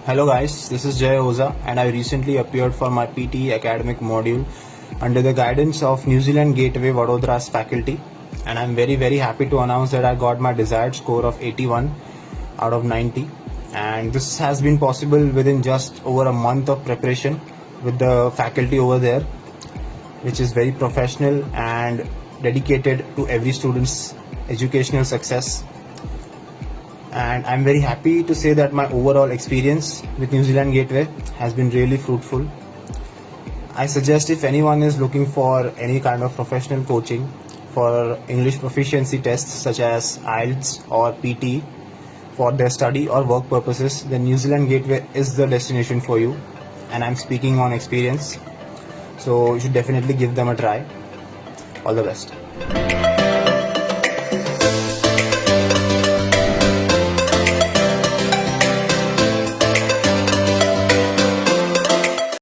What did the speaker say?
Hello guys, this is Jay Oza and I recently appeared for my PTE academic module under the guidance of New Zealand Gateway Vadodara's faculty, and I'm very happy to announce that I got my desired score of 81 out of 90, and this has been possible within just over a month of preparation with the faculty over there, which is very professional and dedicated to every student's educational success. And I'm very happy to say that my overall experience with New Zealand Gateway has been really fruitful. I suggest if anyone is looking for any kind of professional coaching for English proficiency tests such as IELTS or PT for their study or work purposes, then New Zealand Gateway is the destination for you, and I'm speaking on experience. So you should definitely give them a try. All the best.